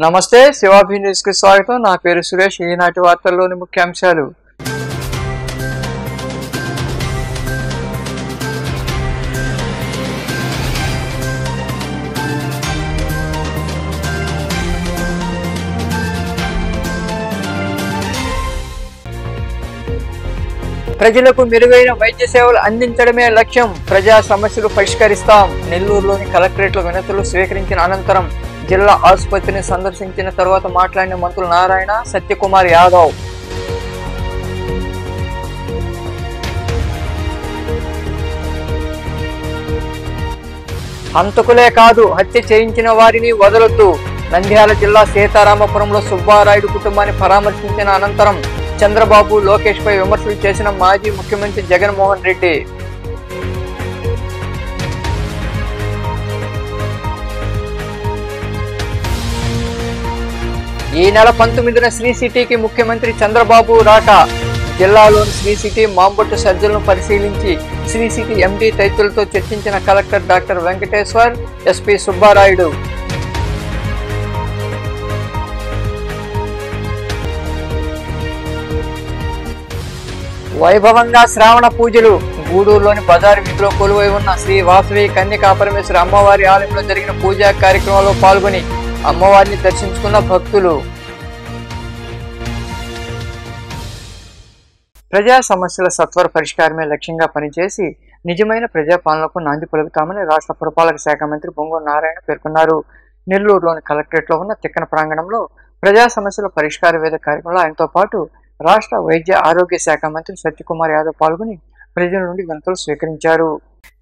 నమస్తే శివాభి న్యూస్ కి స్వాగతం. నా పేరు సురేష్. ఈనాటి వార్తల్లోని ముఖ్యాంశాలు. ప్రజలకు మెరుగైన వైద్య సేవలు అందించడమే లక్ష్యం. ప్రజా సమస్యలు పరిష్కరిస్తాం. నెల్లూరులోని కలెక్టరేట్లో వినతులు స్వీకరించిన అనంతరం జిల్లా ఆసుపత్రిని సందర్శించిన తర్వాత మాట్లాడిన మంత్రులు నారాయణ, సత్యకుమార్ యాదవ్. హంతకులే కాదు, హత్య చేయించిన వారిని వదలొద్దు. నంద్యాల జిల్లా సీతారామపురంలో సుబ్బారాయుడు కుటుంబాన్ని పరామర్శించిన అనంతరం చంద్రబాబు, లోకేష్ పై విమర్శలు చేసిన మాజీ ముఖ్యమంత్రి జగన్మోహన్ రెడ్డి. ఈ నెల 19న శ్రీ సిటీకి ముఖ్యమంత్రి చంద్రబాబు రాక. జిల్లాలోని శ్రీ సిటీ మాంబొట్టు సర్జలను పరిశీలించి శ్రీ సిటీ ఎండీ తదితరులతో చర్చించిన collector doctor Venkateshwar, SP Subbarayudu. వైభవంగా శ్రావణ పూజలు. గూడూరులోని బజారు వీధిలో కొలువై ఉన్న శ్రీ వాసవి కన్యకాపరమేశ్వరి అమ్మవారి ఆలయంలో జరిగిన పూజా కార్యక్రమంలో పాల్గొని అమ్మవారిని దర్శించుకున్న భక్తులు. ప్రజా సమస్యల సత్వర పరిష్కారమే లక్ష్యంగా పనిచేసి నిజమైన ప్రజాపాలనకు నాంది పలుకుతామని రాష్ట్ర పురపాలక శాఖ మంత్రి బొంగు నారాయణ పేర్కొన్నారు. నెల్లూరులోని కలెక్టరేట్లో ఉన్న తిక్కన ప్రాంగణంలో ప్రజా సమస్యల పరిష్కార వేదిక కార్యక్రమంలో ఆయనతో పాటు రాష్ట్ర వైద్య ఆరోగ్య శాఖ మంత్రి సత్యకుమార్ యాదవ్ పాల్గొని ప్రజల నుండి వినతులు స్వీకరించారు.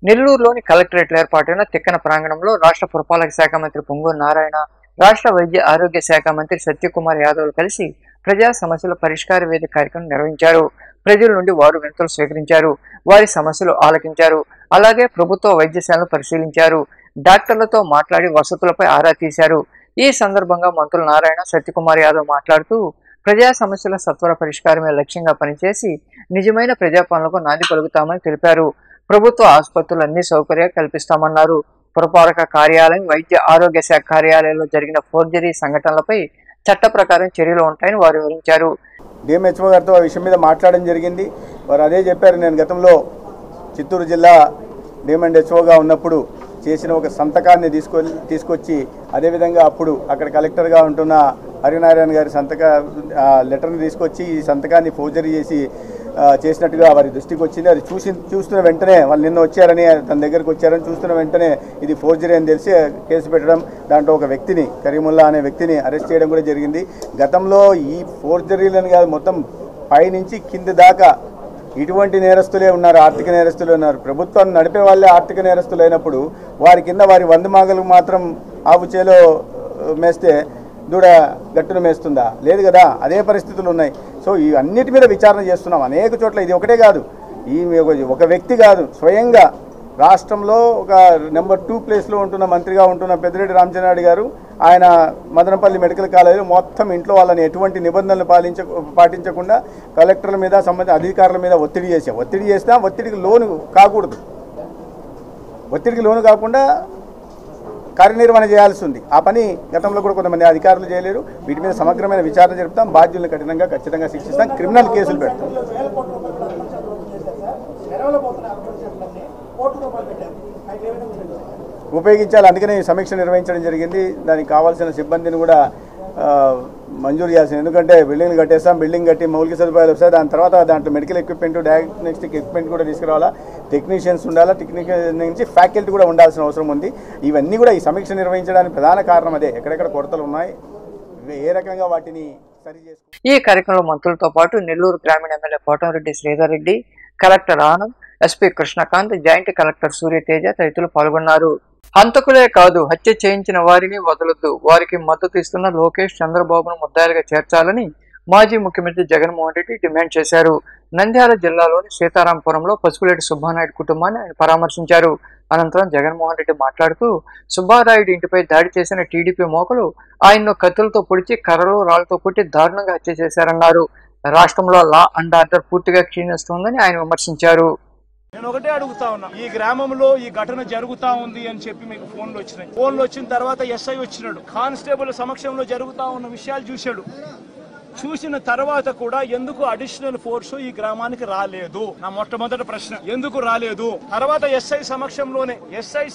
నెల్లూరులోని కలెక్టరేట్లో ఏర్పాటైన తిక్కన ప్రాంగణంలో రాష్ట్ర పురపాలక శాఖ మంత్రి బొంగు నారాయణ, రాష్ట్ర వైద్య ఆరోగ్య శాఖ మంత్రి సత్యకుమార్ యాదవ్ కలిసి ప్రజా సమస్యల పరిష్కార వేదిక కార్యక్రమం నిర్వహించారు. ప్రజల నుండి వారు వినతులు స్వీకరించారు, వారి సమస్యలు ఆలకించారు. అలాగే ప్రభుత్వ వైద్యశాలను పరిశీలించారు, డాక్టర్లతో మాట్లాడి వసతులపై ఆరా తీశారు. ఈ సందర్భంగా మంత్రులు నారాయణ, సత్యకుమార్ యాదవ్ మాట్లాడుతూ ప్రజా సమస్యల సత్వర పరిష్కారమే లక్ష్యంగా పనిచేసి నిజమైన ప్రజాపాలనకు నాంది పలుకుతామని తెలిపారు. ప్రభుత్వ ఆసుపత్రులు అన్ని సౌకర్యాలు కల్పిస్తామన్నారు. పురపాలక కార్యాలయం, వైద్య ఆరోగ్య శాఖ కార్యాలయంలో జరిగిన ఫోర్జరీ సంఘటనలపై చట్ట ప్రకారం చర్యలు ఉంటాయని వారు వివరించారు. డిఎంహెచ్ఓ గారితో ఆ విషయం మీద మాట్లాడడం జరిగింది. వారు అదే చెప్పారు. నేను గతంలో చిత్తూరు జిల్లా డిఎంహెచ్ఓగా ఉన్నప్పుడు చేసిన ఒక సంతకాన్ని తీసుకొచ్చి అదేవిధంగా అప్పుడు అక్కడ కలెక్టర్గా ఉంటున్న హరినారాయణ గారి లెటర్ని తీసుకొచ్చి ఈ సంతకాన్ని ఫోర్జరీ చేసినట్టుగా వారి దృష్టికి వచ్చింది. అది చూస్తున్న వెంటనే వాళ్ళు నిన్న వచ్చారని, తన దగ్గరకు వచ్చారని చూస్తున్న వెంటనే ఇది ఫోర్జరీ అని తెలిసి కేసు పెట్టడం, దాంట్లో ఒక వ్యక్తిని, కరీముల్లా అనే వ్యక్తిని అరెస్ట్ చేయడం కూడా జరిగింది. గతంలో ఈ ఫోర్జరీలను కాదు, మొత్తం పైనుంచి కింది దాకా ఇటువంటి నేరస్తులే ఉన్నారు, ఆర్థిక నేరస్తులు ఉన్నారు. ప్రభుత్వాన్ని నడిపే వాళ్ళే ఆర్థిక నేరస్తులు అయినప్పుడు వారి కింద వారి వందమాగలకు మాత్రం ఆవుచేలో మేస్తే దూడ గట్టును మేస్తుందా? లేదు కదా. అదే పరిస్థితులు ఉన్నాయి. సో ఈ అన్నిటి మీద విచారణ చేస్తున్నాం అనేక చోట్ల. ఇది ఒకటే కాదు, ఈ ఒక వ్యక్తి కాదు, స్వయంగా రాష్ట్రంలో ఒక నెంబర్ 2 ప్లేస్లో ఉంటున్న మంత్రిగా ఉంటున్న పెద్దిరెడ్డి రామచంద్రారెడ్డి గారు, ఆయన మదనపల్లి మెడికల్ కాలేజీలో మొత్తం ఇంట్లో వాళ్ళని ఎటువంటి నిబంధనలు పాటించకుండా కలెక్టర్ల మీద, సంబంధించిన అధికారుల మీద ఒత్తిడి చేసినా ఒత్తిడికి లోను కాకూడదు. ఒత్తిడికి లోను కాకుండా కార్యనిర్వహణ చేయాల్సి ఉంది. ఆ పని గతంలో కూడా కొంతమంది అధికారులు చేయలేరు. వీటి మీద సమగ్రమైన విచారణ జరుపుతాం, బాధ్యులను ఖచ్చితంగా శిక్షిస్తాం, క్రిమినల్ కేసులు పెడతాం. ఉపయోగించాలి, అందుకనే సమీక్ష నిర్వహించడం జరిగింది. దానికి కావాల్సిన సిబ్బందిని కూడా మంజూరు చేయాల్సింది. ఎందుకంటే బిల్డింగ్లు కట్టేస్తాం, బిల్డింగ్ కట్టి మౌలిక సదుపాయాలు వస్తాయి, దాని తర్వాత దాంట్లో మెడికల్ ఎక్విప్మెంట్, డయాగ్నోస్టిక్ ఎక్విప్మెంట్ కూడా తీసుకురావాలా, టెక్నీషియన్స్ ఉండాలా, టెక్నీషియన్ నుంచి ఫ్యాకల్టీ కూడా ఉండాల్సిన అవసరం ఉంది. ఇవన్నీ కూడా ఈ సమీక్ష నిర్వహించడానికి ప్రధాన కారణం అదే. ఎక్కడెక్కడ కొరతలు ఉన్నాయి, ఏ రకంగా వాటిని సరి చేసుకోవాలి. ఈ కార్యక్రమంలో మంత్రులతో పాటు నెల్లూరు గ్రామీణ MLA Kotamreddy Sridhar Reddy, collector Anand, SP Krishnakanth, joint collector Suryateja తదితరులు పాల్గొన్నారు. హంతకులే కాదు, హత్య చేయించిన వారిని వదలొద్దు. వారికి మద్దతు ఇస్తున్న లోకేష్, చంద్రబాబును ముద్దాయిలుగా చేర్చాలని మాజీ ముఖ్యమంత్రి జగన్మోహన్ రెడ్డి డిమాండ్ చేశారు. నంద్యాల జిల్లాలోని సీతారామపురంలో పసుపులేటి సుబ్బారాయుడు కుటుంబాన్ని ఆయన పరామర్శించారు. అనంతరం జగన్మోహన్ రెడ్డి మాట్లాడుతూ సుబ్బారాయుడు ఇంటిపై దాడి చేసిన టీడీపీ మోకలు ఆయన్ను కత్తులతో పొడిచి, కర్రలు, రాళ్లతో కొట్టి దారుణంగా హత్య చేశారన్నారు. రాష్ట్రంలో లా అండ్ ఆర్డర్ పూర్తిగా క్షీణిస్తోందని ఆయన విమర్శించారు. నేను ఒకటే అడుగుతా ఉన్నా, ఈ గ్రామంలో ఈ ఘటన జరుగుతా ఉంది అని చెప్పి మీకు ఫోన్లు వచ్చినాయి. ఫోన్లు వచ్చిన తర్వాత ఎస్ఐ వచ్చినాడు, కానిస్టేబుల్ సమక్షంలో జరుగుతా ఉన్న విషయాలు చూశాడు. చూసిన తర్వాత కూడా ఎందుకు అడిషనల్ ఫోర్స్ ఈ గ్రామానికి రాలేదు? నా మొట్టమొదటి ప్రశ్న, ఎందుకు రాలేదు? తర్వాత ఎస్ఐ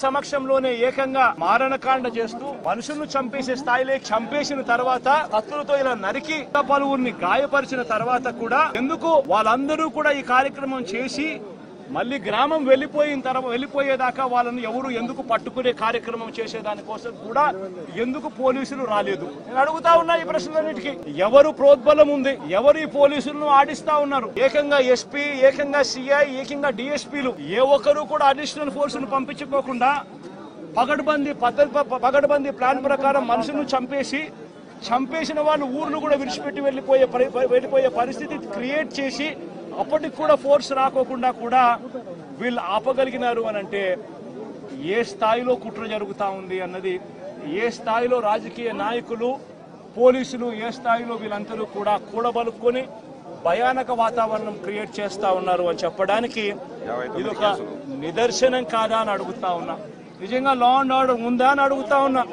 సమక్షంలోనే ఏకంగా మారణకాండ చేస్తూ మనుషులను చంపేసే స్థాయిలో చంపేసిన తర్వాత కత్తులతో ఇలా నరికి పలువురిని గాయపరిచిన తర్వాత కూడా ఎందుకు వాళ్ళందరూ కూడా ఈ కార్యక్రమం చేసి మళ్ళీ గ్రామం వెళ్ళిపోయేదాకా వాళ్ళని ఎవరు ఎందుకు పట్టుకునే కార్యక్రమం చేసేదానికోసం కూడా ఎందుకు పోలీసులు రాలేదు? నేను అడుగుతా ఉన్నా ఈ ప్రశ్నలన్నిటికీ. ఎవరు ప్రోద్బలం ఉంది? ఎవరు ఈ పోలీసులను ఆడిస్తా ఉన్నారు? ఏకంగా ఎస్పీ, ఏకంగా సిఐ, ఏకంగా డిఎస్పీలు ఏ ఒక్కరు కూడా అడిషనల్ ఫోర్స్ ను పంపించుకోకుండా పగడ్బందీ ప్లాన్ ప్రకారం మనుషులను చంపేసిన వాళ్ళు ఊర్లు కూడా విడిచిపెట్టి వెళ్ళిపోయే పరిస్థితి క్రియేట్ చేసి అప్పటికి కూడా ఫోర్స్ రాకోకుండా కూడా వీళ్ళు ఆపగలిగినారు అని అంటే ఏ స్థాయిలో కుట్ర జరుగుతా ఉంది అన్నది, ఏ స్థాయిలో రాజకీయ నాయకులు, పోలీసులు, ఏ స్థాయిలో వీళ్ళందరూ కూడా కూడబలుక్కొని భయానక వాతావరణం క్రియేట్ చేస్తా ఉన్నారు అని చెప్పడానికి ఇదొక నిదర్శనం కాదా అని అడుగుతా ఉన్నా. నిజంగా లా అండ్ ఆర్డర్ ఉందా అని అడుగుతా ఉన్నా.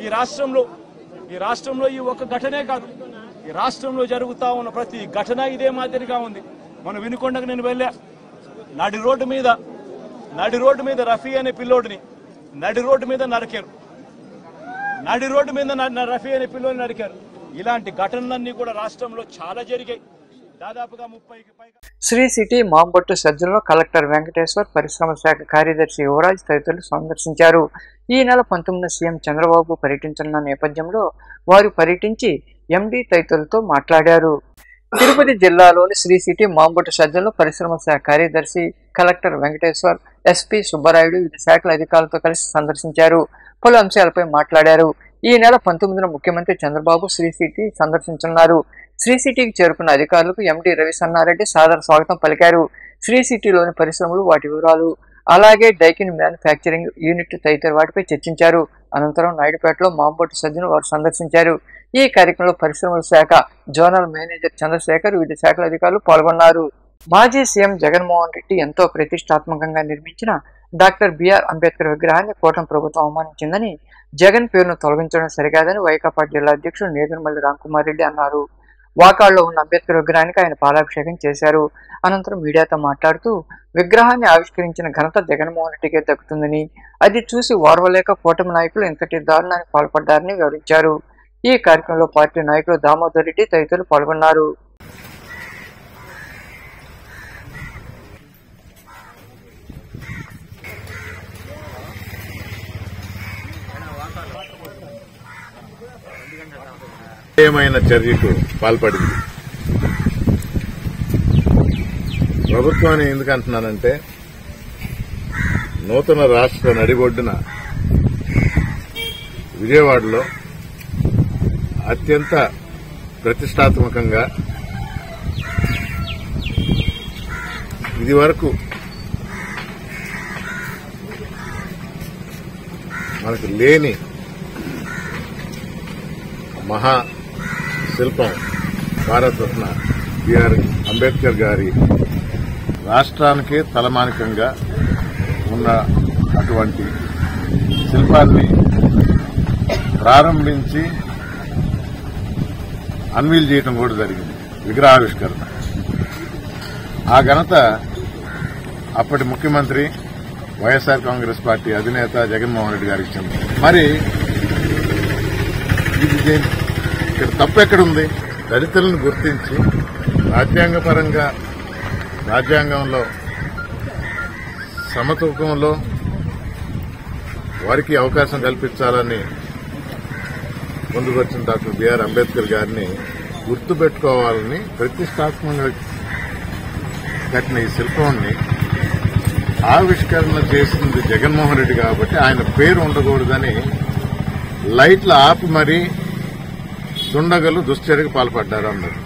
ఈ రాష్ట్రంలో ఈ ఒక్క ఘటనే కాదు, ఈ రాష్ట్రంలో జరుగుతా ఉన్న ప్రతి ఘటన ఇదే మాదిరిగా ఉంది. మనం వినుకొండకు నేను వెళ్ళా, నడి రోడ్డు మీద రఫీ అనే పిల్లోడిని నడి రోడ్డు మీద నరికారు. రఫీ అనే పిల్లోడిని నరికారు. ఇలాంటి ఘటనలన్నీ కూడా రాష్ట్రంలో చాలా జరిగాయి. దాదాపుగా 30కి పైగా. శ్రీ సిటీ మాంబొట్టు సజ్జల్లో కలెక్టర్ వెంకటేశ్వర్, పరిశ్రమల శాఖ కార్యదర్శి యువరాజ్ తదితరులు సందర్శించారు. ఈ నెల 19న సీఎం చంద్రబాబు పర్యటించనున్న నేపథ్యంలో వారు పర్యటించి ఎండీ తదితరులతో మాట్లాడారు. తిరుపతి జిల్లాలోని శ్రీ సిటీ మాంబొట్టు సజ్జల్లో పరిశ్రమల శాఖ కార్యదర్శి కలెక్టర్ వెంకటేశ్వర్, ఎస్పీ సుబ్బరాయుడు వివిధ శాఖల అధికారులతో కలిసి సందర్శించారు. పలు అంశాలపై మాట్లాడారు. ఈ నెల 19న ముఖ్యమంత్రి చంద్రబాబు శ్రీ సిటీ సందర్శించనున్నారు. శ్రీ సిటీకి చేరుకున్న అధికారులకు ఎండీ రవి సన్నారెడ్డి సాదర స్వాగతం పలికారు. శ్రీ సిటీలోని పరిశ్రమలు, వాటి వివరాలు, అలాగే డైకిన్ మ్యానుఫ్యాక్చరింగ్ యూనిట్ తదితర వాటిపై చర్చించారు. అనంతరం నాయుడుపేటలో మాంబొట్టు సజ్జను వారు సందర్శించారు. ఈ కార్యక్రమంలో పరిశ్రమల శాఖ జోనల్ మేనేజర్ చంద్రశేఖర్, వివిధ శాఖల అధికారులు పాల్గొన్నారు. మాజీ సీఎం జగన్మోహన్ రెడ్డి ఎంతో ప్రతిష్టాత్మకంగా నిర్మించిన డాక్టర్ బిఆర్ అంబేద్కర్ విగ్రహాన్ని కూటమి ప్రభుత్వం అవమానించిందని, జగన్ పేరును తొలగించడం సరికాదని వైకాపా జిల్లా అధ్యక్షుడు నేదురుమల్లి రాంకుమార్ రెడ్డి అన్నారు. వాకాడులో ఉన్న అంబేద్కర్ విగ్రహానికి ఆయన పాలాభిషేకం చేశారు. అనంతరం మీడియాతో మాట్లాడుతూ విగ్రహాన్ని ఆవిష్కరించిన ఘనత జగన్మోహన్ రెడ్డికే దక్కుతుందని, అది చూసి ఓర్వలేక కూటమి నాయకులు ఇంతటి దారుణానికి పాల్పడ్డారని వివరించారు. ఈ కార్యక్రమంలో పార్టీ నాయకులు దామోదర్ రెడ్డి తదితరులు పాల్గొన్నారు. ఏమైన చర్యకు పాల్పడింది. ప్రభుత్వాన్ని ఎందుకు అంటున్నానంటే, నూతన రాష్ట్ర నడిబొడ్డున విజయవాడలో అత్యంత ప్రతిష్టాత్మకంగా ఇది వరకు మనకు లేని మహా శిల్పం భారతరత్న బిఆర్ అంబేద్కర్ గారి రాష్ట్రానికి తలమానికంగా ఉన్న అటువంటి శిల్పాన్ని ప్రారంభించి అన్వీల్ చేయడం కూడా జరిగింది, విగ్రహావిష్కరణ. ఆ ఘనత అప్పటి ముఖ్యమంత్రి వైఎస్ఆర్ కాంగ్రెస్ పార్టీ అధినేత జగన్మోహన్ రెడ్డి గారికి చెందింది. మరి ఇది ఇక్కడ తప్పెక్కడుంది? దళితులను గుర్తించి రాజ్యాంగపరంగా రాజ్యాంగంలో సమతూకంలో వారికి అవకాశం కల్పించాలని ముందుకొచ్చిన డాక్టర్ బిఆర్ అంబేద్కర్ గారిని గుర్తుపెట్టుకోవాలని ప్రతిష్టాత్మకంగా కట్టిన ఈ శిల్పాన్ని ఆవిష్కరణ చేసింది జగన్మోహన్ రెడ్డి కాబట్టి ఆయన పేరు ఉండకూడదని లైట్లు ఆపి మరీ దుండగలు దుశ్చర్యకు పాల్పడ్డారు అన్నారు.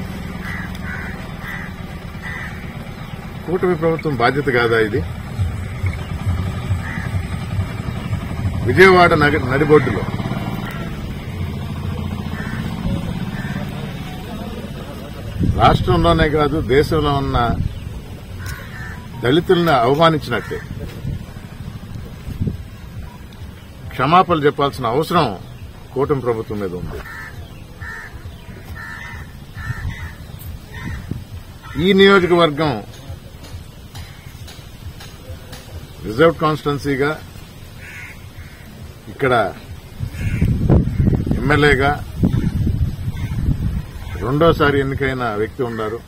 కూటమి ప్రభుత్వం బాధ్యత కాదా ఇది? విజయవాడ నడిబొడ్డులో రాష్ట్రంలోనే కాదు దేశంలో ఉన్న దళితులను అవమానించినట్టే. క్షమాపణలు చెప్పాల్సిన అవసరం కూటమి ప్రభుత్వం మీద ఉంది. ఈ నియోజకవర్గం రిజర్వ్ కాన్స్టిట్యున్సీగా ఇక్కడ ఎమ్మెల్యేగా రెండోసారి ఎన్నికైన వ్యక్తి ఉన్నారు.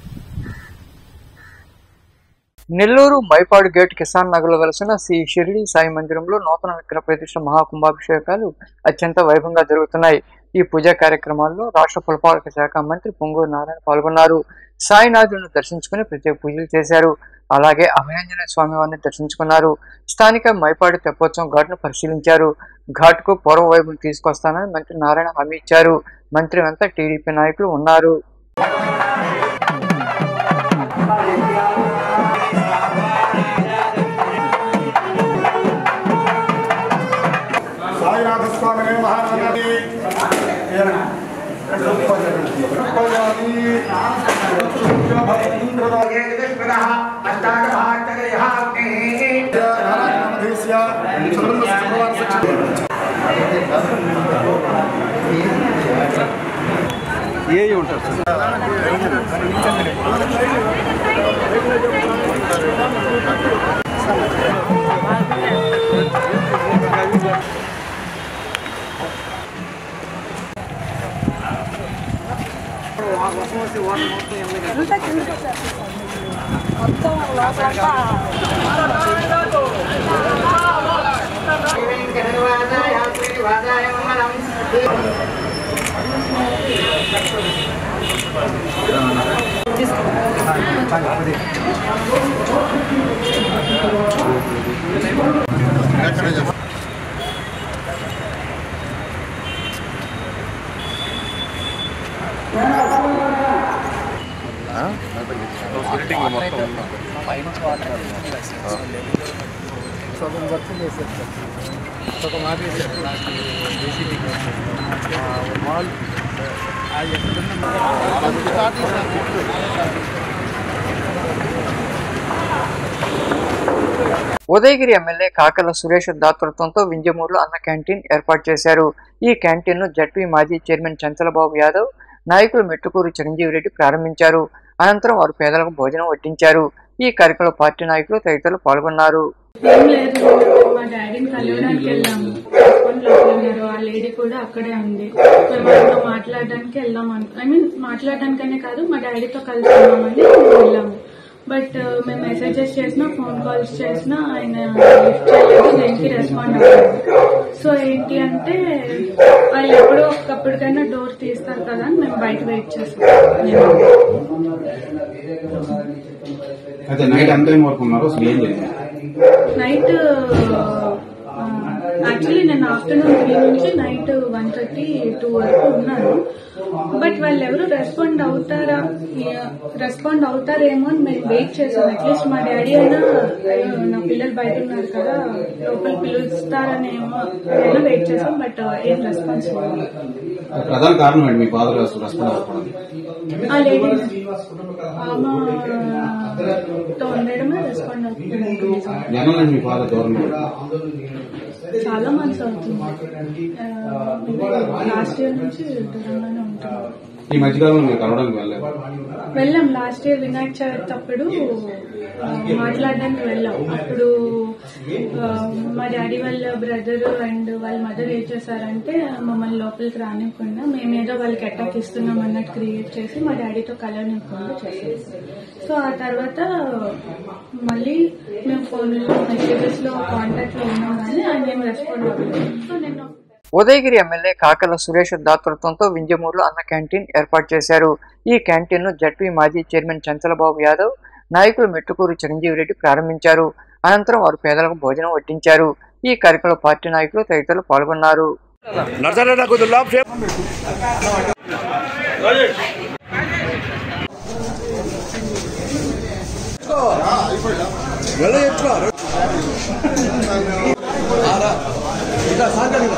నెల్లూరు మైపాడు గేట్ కిసాన్ నగర్లో వెలసిన శ్రీ షిరిడి సాయి మందిరంలో నూతన విగ్రహ ప్రతిష్ఠ మహాకుంభాభిషేకాలు అత్యంత వైభవంగా జరుగుతున్నాయి. ఈ పూజా కార్యక్రమాల్లో రాష్ట్ర పురపాలక శాఖ మంత్రి పొంగూరు నారాయణ పాల్గొన్నారు. సాయినాథులను దర్శించుకుని ప్రత్యేక పూజలు చేశారు. అలాగే అభయాంజనేయ స్వామి వారిని దర్శించుకున్నారు. స్థానిక మైపాడు తెప్పోత్సవం ఘాట్ను పరిశీలించారు. ఘాట్కు పూర్వ వైభవం తీసుకొస్తానని మంత్రి నారాయణ హామీ ఇచ్చారు. మంత్రి వెంట టీడీపీ నాయకులు ఉన్నారు. ఏ ఉంటారు ఉదయగిరి ఎమ్మెల్యే కాకల సురేష్ దాతృత్వంతో వింజమూరులో అన్న క్యాంటీన్ ఏర్పాటు చేశారు. ఈ క్యాంటీన్ ను జడ్పీ మాజీ చైర్మన్ చంచలబాబు యాదవ్, నాయకులు మెట్టుకూరు చిరంజీవి రెడ్డి ప్రారంభించారు. అనంతరం వారు పేదలకు భోజనం వడ్డించారు. ఈ కార్యక్రమంలో పార్టీ నాయకులు తదితరులు పాల్గొన్నారు. మా డాడీని కలవడానికి వెళ్ళాము. ఆ లేడీ కూడా అక్కడే ఉంది. మేము మాట్లాడడానికి వెళ్దాం మాట్లాడడానికనే కాదు, మా డాడీతో కలిసి ఉన్నామని వెళ్ళాము. బట్ మేము మెసేజెస్ చేసినా, ఫోన్ కాల్స్ చేసినా ఆయన లిఫ్ట్ చేయలేదు, దేనికి రెస్పాండ్ అవ్వలేదు. సో ఏంటి అంటే వాళ్ళు ఎప్పుడో ఒక్కప్పటికైనా డోర్ తీస్తారు కదా అని మేము బయట వెయిట్ చేస్తాం. నైట్ యాక్చువల్లీ నేను ఆఫ్టర్నూన్ 3 నుంచి నైట్ 1:30, 2 వరకు ఉన్నాను. బట్ వాళ్ళు ఎవరు రెస్పాండ్ అవుతారేమో అని మేము వెయిట్ చేసాం. అట్లీస్ట్ మా డాడీ అయినా నా పిల్లలు బయట ఉన్నారు కదా, లోపల పిలుస్తారనేమో అయినా వెయిట్ చేసాం. బట్ ఏం రెస్పాన్స్ లేదు. ప్రధాన కారణం ఏంటి మీ ఫాదర్ రెస్పాండ్ అవ్వడం? ఆ లేడీ ఆమెతో ఉండడమే రెస్పాండ్ అవుతుంది. మీ ఫాదర్ దూరంగా చాలా మంత్స్ అవుతుంది. లాస్ట్ ఇయర్ నుంచి దూరంగానే ఉంటున్నాం. ఈ మధ్యకాలంలో మీరు కలవడానికి వెళ్ళాం. లాస్ట్ ఇయర్ వినాయక చవితి అప్పుడు మాట్లాడడానికి వెళ్ళాం. అప్పుడు మా డాడీ వాళ్ళ బ్రదర్ అండ్ వాళ్ళ మదర్ ఏం చేశారంటే మమ్మల్ని లోపలికి రానివ్వకుండా మేమేదో వాళ్ళకి అటాక్ ఇస్తున్నాం అన్నట్టు క్రియేట్ చేసి మా డాడీతో కలవనివ్వకుండా చేసేది. సో ఆ తర్వాత మళ్ళీ మేము ఫోన్లో మెసేజెస్ లో కాంటాక్ట్ లో ఉన్నాం కానీ ఆయన ఏం రెస్పాండ్ అవ్వలేదు. సో నేను ఉదయగిరి ఎమ్మెల్యే కాకల సురేష్ దాతృత్వంతో వింజమూరులో అన్న క్యాంటీన్ ఏర్పాటు చేశారు. ఈ క్యాంటీన్ ను జడ్పీ మాజీ చైర్మన్ చంచలబాబు యాదవ్, నాయకులు మెట్టుకూరు చిరంజీవి రెడ్డి ప్రారంభించారు. అనంతరం వారు పేదలకు భోజనం వడ్డించారు. ఈ కార్యక్రమంలో పార్టీ నాయకులు తదితరులు పాల్గొన్నారు.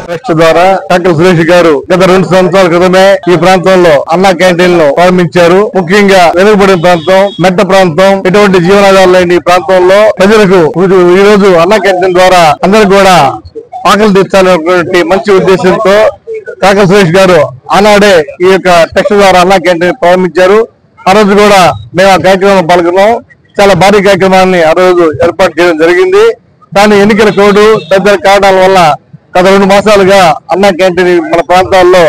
ట్రస్ట్ ద్వారా డాక్టర్ సురేష్ గారు గత 2 సంవత్సరాల క్రితమే ఈ ప్రాంతంలో అన్నా క్యాంటీన్ లో ప్రారంభించారు. ముఖ్యంగా వెనుకబడిన ప్రాంతం, మెట్ట ప్రాంతం, ఎటువంటి జీవనాధారాలు లేని ఈ ప్రాంతంలో ప్రజలకు ఈ రోజు అన్నా క్యాంటీన్ ద్వారా అందరికి కూడా ఆకలి తీర్చాలనేటువంటి మంచి ఉద్దేశంతో డాక్టర్ సురేష్ గారు ఆనాడే ఈ యొక్క ట్రస్ట్ ద్వారా అన్నా క్యాంటీన్ ప్రారంభించారు. ఆ రోజు కూడా మేము ఆ కార్యక్రమంలో పాల్గొన్నాం. చాలా భారీ కార్యక్రమాన్ని ఆ రోజు ఏర్పాటు చేయడం జరిగింది. కానీ ఎన్నికల కోడ్ తదితర కారణాల వల్ల గత 2 మాసాలుగా అన్నా క్యాంటీన్ మన ప్రాంతాల్లో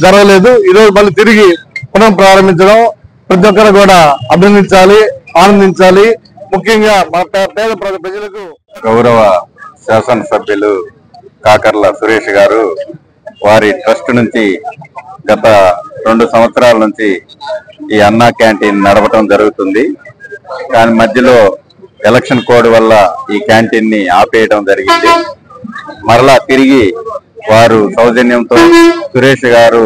జరగలేదు. ఈ రోజు మళ్ళీ తిరిగి పునః ప్రారంభించడం ప్రతి ఒక్కరు కూడా అభినందించాలి, ఆనందించాలి. ముఖ్యంగా మన పేద ప్రజలకు గౌరవ శాసనసభ్యులు కాకర్ల సురేష్ గారు వారి ట్రస్ట్ నుంచి గత 2 సంవత్సరాల నుంచి ఈ అన్నా క్యాంటీన్ నడపడం జరుగుతుంది. కానీ మధ్యలో ఎలక్షన్ కోడ్ వల్ల ఈ క్యాంటీన్ ని ఆపేయడం జరిగింది. మరలా తిరిగి వారు సౌజన్యంతో సురేష్ గారు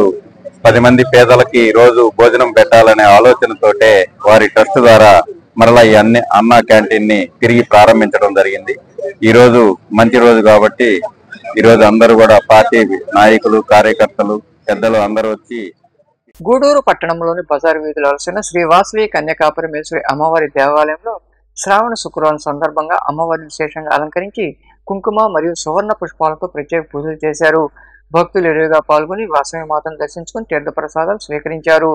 10 మంది పేదలకి రోజు భోజనం పెట్టాలనే ఆలోచనతోటే వారి ట్రస్ట్ ద్వారా మరలా ఈ అన్నా క్యాంటీన్ ని తిరిగి ప్రారంభించడం జరిగింది. ఈ రోజు మంచి రోజు కాబట్టి ఈ రోజు అందరూ కూడా పార్టీ నాయకులు, కార్యకర్తలు, పెద్దలు అందరూ వచ్చి గూడూరు పట్టణంలోని బజార్ వీధులు అలసిన శ్రీ వాసవి కన్యకాపరమేశ్వరి అమ్మవారి దేవాలయంలో శ్రావణ శుక్రవారం సందర్భంగా అమ్మవారిని విశేషంగా అలంకరించి కుంకుమ మరియు సువర్ణ పుష్పాలతో ప్రత్యేక పూజలు చేశారు. భక్తులు ఎరువుగా పాల్గొని వాసవి మాతను దర్శించుకుని తీర్థ ప్రసాదాలు స్వీకరించారు.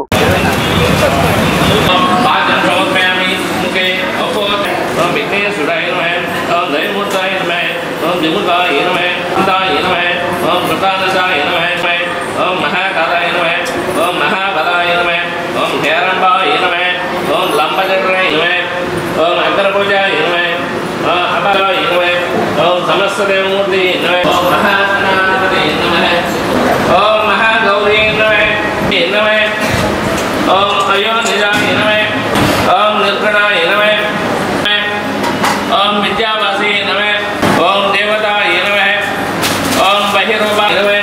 समस्तदेवमूर्ति ओम महागणाधिपति नमः ओम महागौरी नमः ओम अयोनिजाय नमः ओम निर्गुणाय नमः ओम विद्यावासी नमः ओम देवताय नमः ओम बहिरूपाय नमः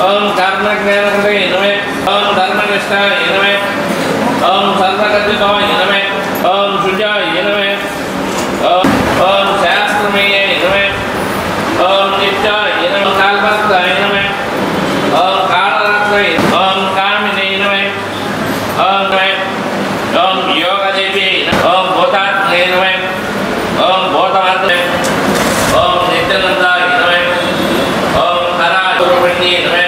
ओम कर्मज्ञानकृते नमः ओम धर्मनिष्ठाय नमः ओम सर्वगतिकाय नमः ओम शुजाय नमः ओम शास्त्रमेय नमः ओम नित्याय नमः कालभक्ताय नमः ओम कालरत्नाय ओम कामिने नमः ओम योगदेवी ओम भूतात्मने नमः ओम भूतमात्मने ओम नित्यानंदाय नमः ओम हरारूपिण्ये नमः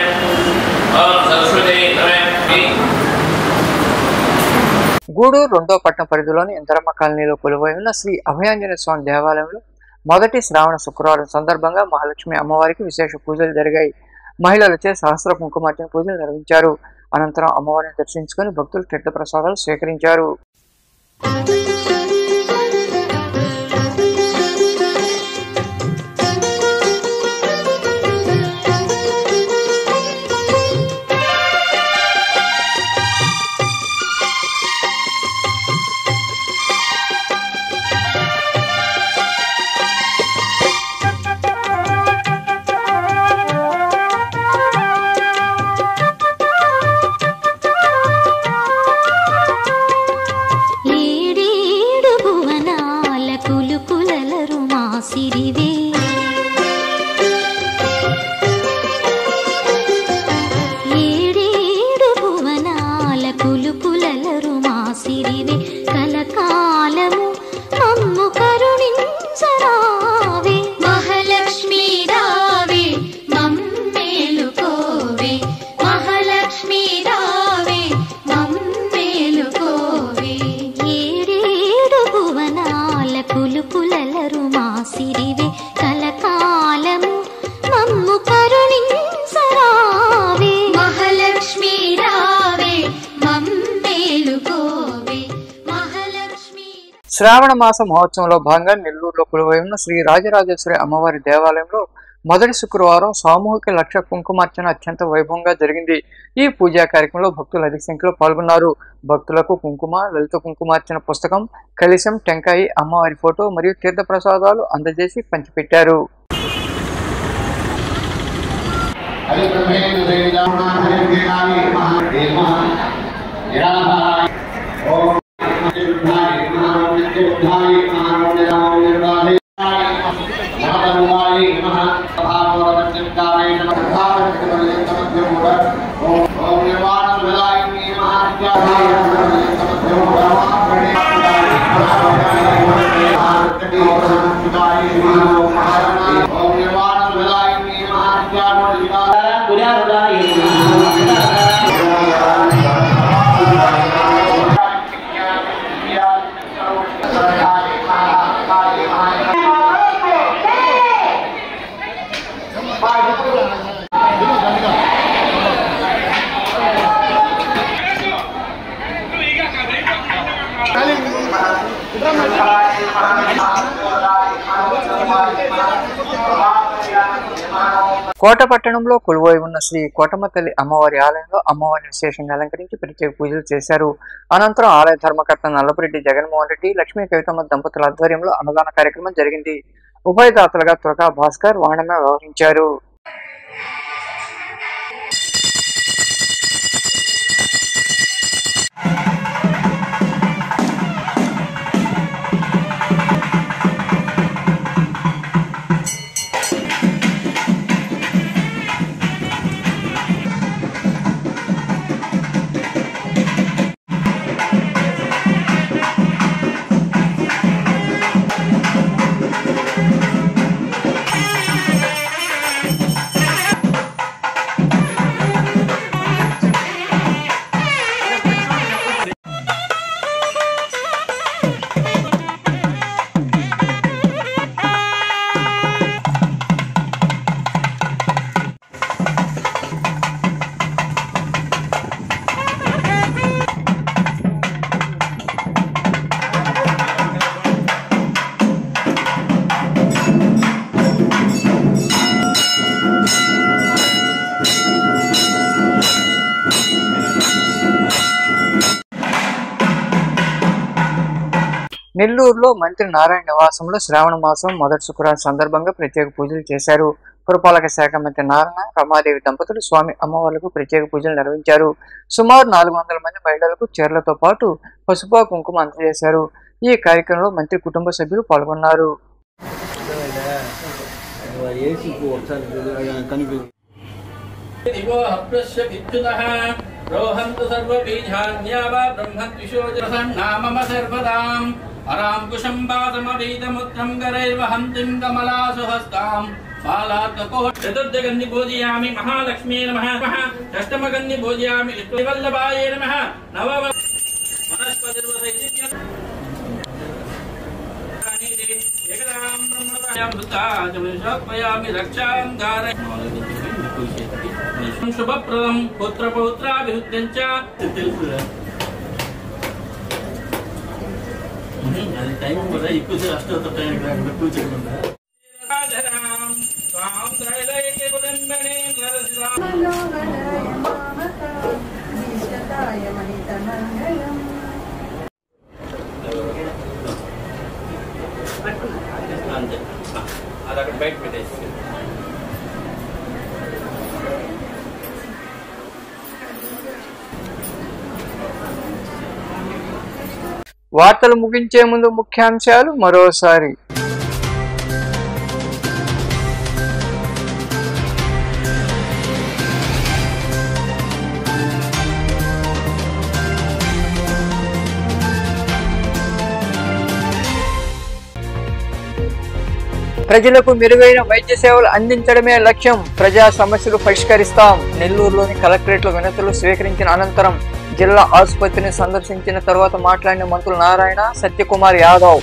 ओम सरस्वती नमः. గూడూరు 2వ పట్టణ పరిధిలోని ఇందరమ్మ కాలనీలో కొలువై ఉన్న శ్రీ అభయాంజనేయ స్వామి దేవాలయంలో మొదటి శ్రావణ శుక్రవారం సందర్భంగా మహాలక్ష్మి అమ్మవారికి విశేష పూజలు జరిగాయి. మహిళలచే సహస్ర కుంకుమార్చన పూజలు నిర్వహించారు. అనంతరం అమ్మవారిని దర్శించుకుని భక్తులు తీర్థ ప్రసాదాలు స్వీకరించారు. శ్రావణ మాస మహోత్సవంలో భాగంగా నెల్లూరులో కొలువై ఉన్న శ్రీ రాజరాజేశ్వరి అమ్మవారి దేవాలయంలో మొదటి శుక్రవారం సామూహిక లక్ష కుంకుమార్చన అత్యంత వైభవంగా జరిగింది. ఈ పూజా కార్యక్రమంలో భక్తులు అధిక సంఖ్యలో పాల్గొన్నారు. భక్తులకు కుంకుమ, లలిత కుంకుమార్చన పుస్తకం, కలశం, టెంకాయి, అమ్మవారి ఫోటో మరియు తీర్థ ప్రసాదాలు అందజేసి పంచిపెట్టారు. नमः కోట పట్టణంలో కొలువై ఉన్న శ్రీ కోటమ్మ తల్లి అమ్మవారి ఆలయంలో అమ్మవారిని విశేషంగా అలంకరించి ప్రత్యేక పూజలు చేశారు. అనంతరం ఆలయ ధర్మకర్త నల్లపురెడ్డి జగన్మోహన్ రెడ్డి, లక్ష్మీ కవితమ్మ దంపతుల ఆధ్వర్యంలో అన్నదాన కార్యక్రమం జరిగింది. ఉభయదాతలుగా తురకా భాస్కర్, వాణమ్మ వ్యవహరించారు. నెల్లూరులో మంత్రి నారాయణ నివాసంలో శ్రావణ మాసం మొదటి శుక్రవారం సందర్భంగా ప్రత్యేక పూజలు చేశారు. పురపాలక శాఖ మంత్రి నారాయణ, రమాదేవి దంపతులు స్వామి అమ్మవార్లకు ప్రత్యేక పూజలు నిర్వహించారు. సుమారు 400 మంది మహిళలకు చీరలతో పాటు పసుపు కుంకుమ అందజేశారు. ఈ కార్యక్రమంలో మంత్రి కుటుంబ సభ్యులు పాల్గొన్నారు. అరాంకుశంబాదమవీతముత్రం గరైర్వహంతిం కమలాసు హస్తాం చతుర్థగంధి పూజయామి మహాలక్ష్మీ నమః. అష్టమగంధి పూజయామి వల్లభాయ నమః. నవమ శుభప్రదం పుత్ర పౌత్రాభివృద్ధిం చ. అది టైం కూడా ఎక్కువ అష్టోత్తర టైం కూర్చోకుండా అంతే. అది అక్కడ బయట పెట్టేసి వార్తలు ముగించే ముందు ముఖ్యాంశాలు మరోసారి. ప్రజలకు మెరుగైన వైద్య సేవలు అందించడమే లక్ష్యం. ప్రజా సమస్యలు పరిష్కరిస్తాం. నెల్లూరులోని కలెక్టరేట్లో వినతులు స్వీకరించిన అనంతరం జిల్లా ఆసుపత్రిని సందర్శించిన తర్వాత మాట్లాడిన మంత్రులు నారాయణ, సత్యకుమార్ యాదవ్.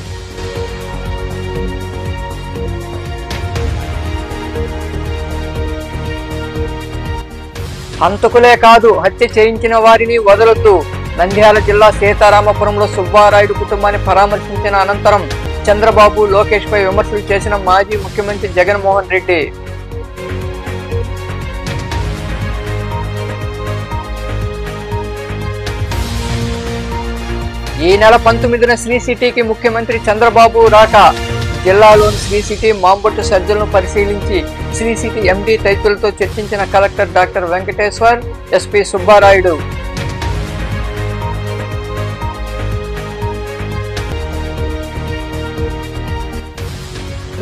హంతకులే కాదు, హత్య చేయించిన వారిని వదలొద్దు. నంద్యాల జిల్లా సీతారామపురంలో సుబ్బారాయుడు కుటుంబాన్ని పరామర్శించిన అనంతరం చంద్రబాబు, లోకేష్ పై విమర్శలు చేసిన మాజీ ముఖ్యమంత్రి జగన్మోహన్ రెడ్డి. ఈ నెల 19న శ్రీ సిటీకి ముఖ్యమంత్రి చంద్రబాబు రాక. జిల్లాలోని శ్రీ సిటీ మాంబొట్టు సర్జలను పరిశీలించి శ్రీ సిటీ ఎండీ తదితరులతో చర్చించిన collector doctor Venkateshwar, SP Subbarayudu.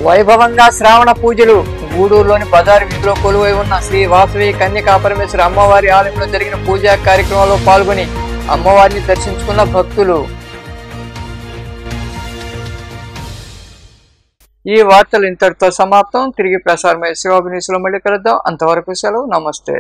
వైభవంగా శ్రావణ పూజలు. గూడూరులోని బజారు వీధిలో కొలువై ఉన్న శ్రీ వాసవి కన్యకాపరమేశ్వరి అమ్మవారి ఆలయంలో జరిగిన పూజా కార్యక్రమంలో పాల్గొని అమ్మవారిని దర్శించుకున్న భక్తులు. ఈ వార్తలు ఇంతటితో సమాప్తం. తిరిగి ప్రసారమయ్యే శివాభినీసులో మళ్ళీ కలుద్దాం. అంతవరకు సెలవు. నమస్తే.